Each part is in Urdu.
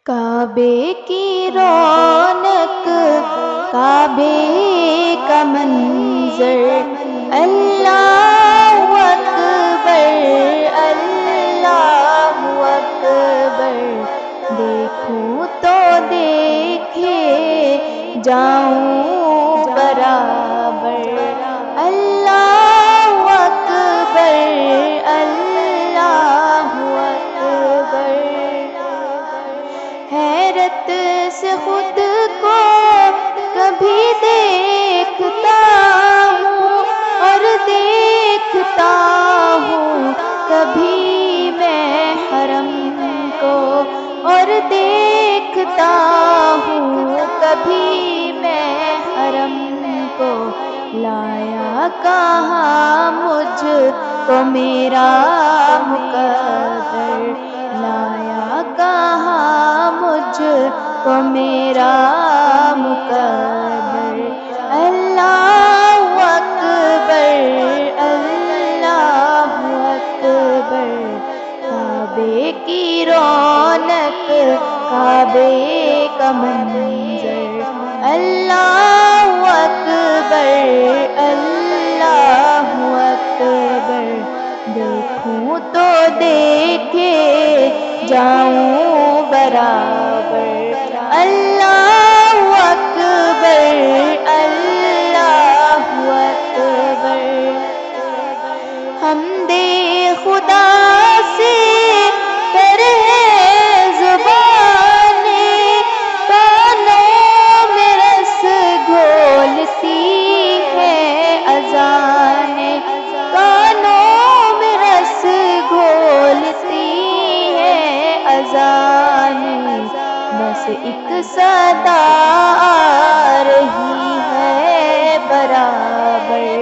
کعبے کی رونق، کعبے کا منظر، اللہ اکبر اللہ اکبر، دیکھوں تو دیکھے جاؤں برابر، اللہ اکبر اللہ اکبر، حیرت سے خود کو کبھی دیکھتا ہوں اور دیکھتا ہوں کبھی میں حرم کو، اور دیکھتا ہوں کبھی میں حرم کو، لایا کہاں مجھ کو میرا مقدر، لایا کہاں مجھ کو میرا مقدر، اللہ اکبر اللہ اکبر، کعبے کی رونق، کعبے کا منظر، اللہ اکبر اللہ اکبر، دیکھوں تو دیکھے جاؤں برابر، اللہ اکبر اللہ اکبر، حمد خدا سے پر ہے زبانیں، کانوں میں رس گھولتی ہے اذانیں، کانوں میں رس گھولتی ہے اذانیں، بس ایک صدا آ رہی ہے برابر،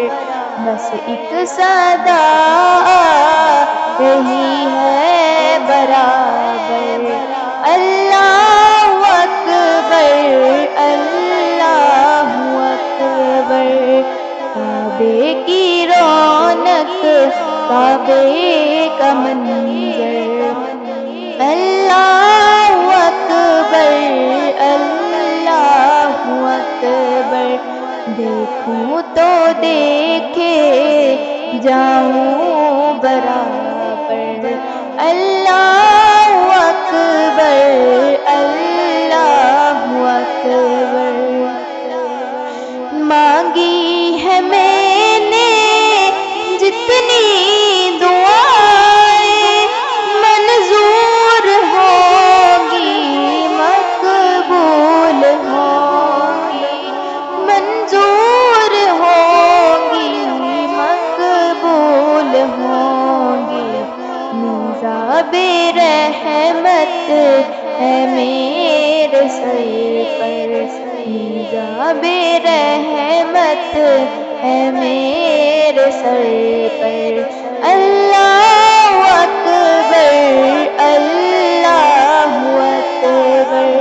بس ایک صدا آ رہی ہے برابر، اللہ اکبر اللہ اکبر، کعبے کی رونق، کعبے کا منظر، اللہ اکبر اللہ اکبر، دیکھوں تو دیکھے جاؤں برابر، اللہ اکبر اللہ اکبر، مانگی ہے میں نے جتنی دعائیں، منظور ہوگی مقبول ہوگی، منظور ہوگی مقبول ہوگی، میزاب رحمت ہے میرے سر پر، میزاب رحمت ہے میرے سر پر، اللہ اکبر اللہ اکبر،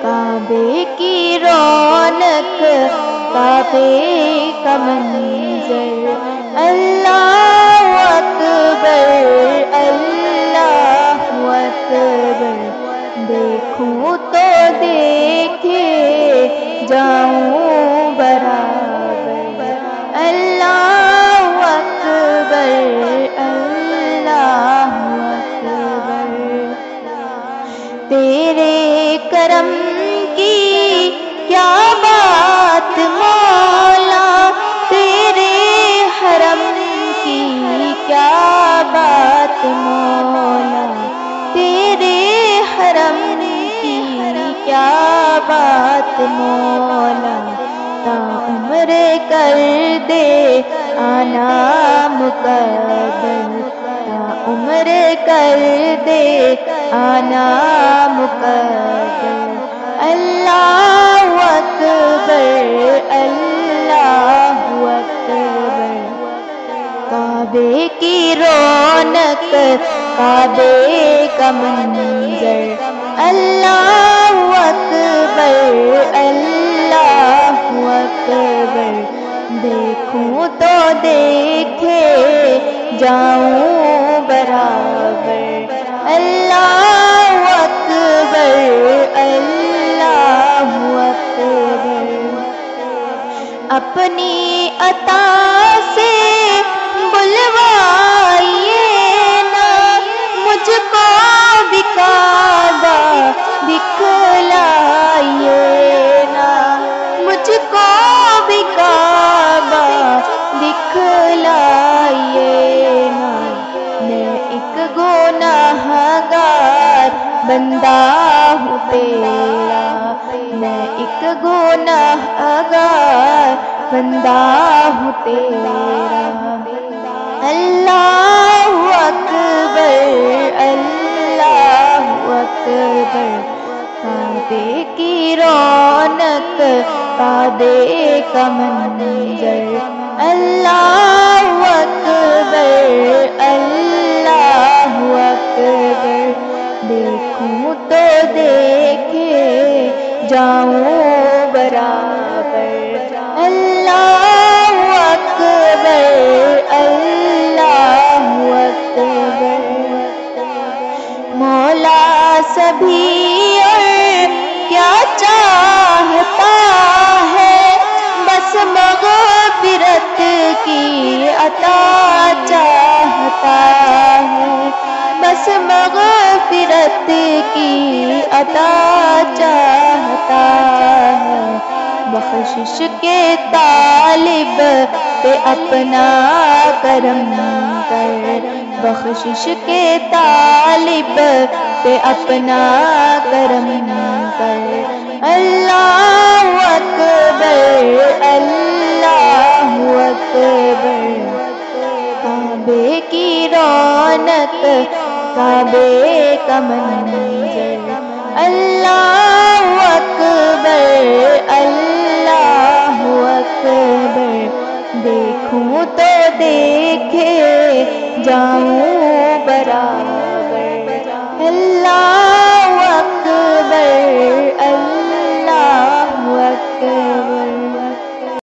کعبے کی رونق، کعبے کا منظر، اللہ اکبر اللہ اکبر، دیکھوں تو دیکھے جاؤں برابر، اللہ اکبر اللہ اکبر، تیرے کرم کی کیا بات مولا، تیرے حرم کی کیا بات مولا، تیرے حرم کی کیا بات مولا، تا عمر کر دے آنا مقدر، تا عمر کر دے آنا مقدر، اللہ اکبر اللہ اکبر، کعبے کی رونق، کعبے کا منظر، اللہ اکبر اللہ اکبر، دیکھوں تو دیکھے جاؤں برابر، اللہ اکبر دکھلائیے نا مجھ کو بھی کعبہ دکھلائیے نا میں ایک گناہ گار بندہ ہوں تیرا میں ایک گناہ گار بندہ ہوں تیرا اللہ اکبر اللہ اکبر کعبے کی رونق کعبے کا منظر اللہ اکبر اللہ اکبر دیکھوں تو دیکھے جاؤں برابر اللہ اکبر اللہ اکبر مولا سبھی اور کیا چاہتا ہے بس مغفرت کی عطا چاہتا ہے بس مغفرت کی عطا چاہتا ہے بخشش کے طالب پہ اپنا کرم کر بخشش کے طالب پہ اپنا کرم کر اللہ اکبر اللہ اکبر کعبے کی رونق کعبے کا منظر اللہ اکبر اللہ اکبر دیکھوں تو دیکھے جاؤں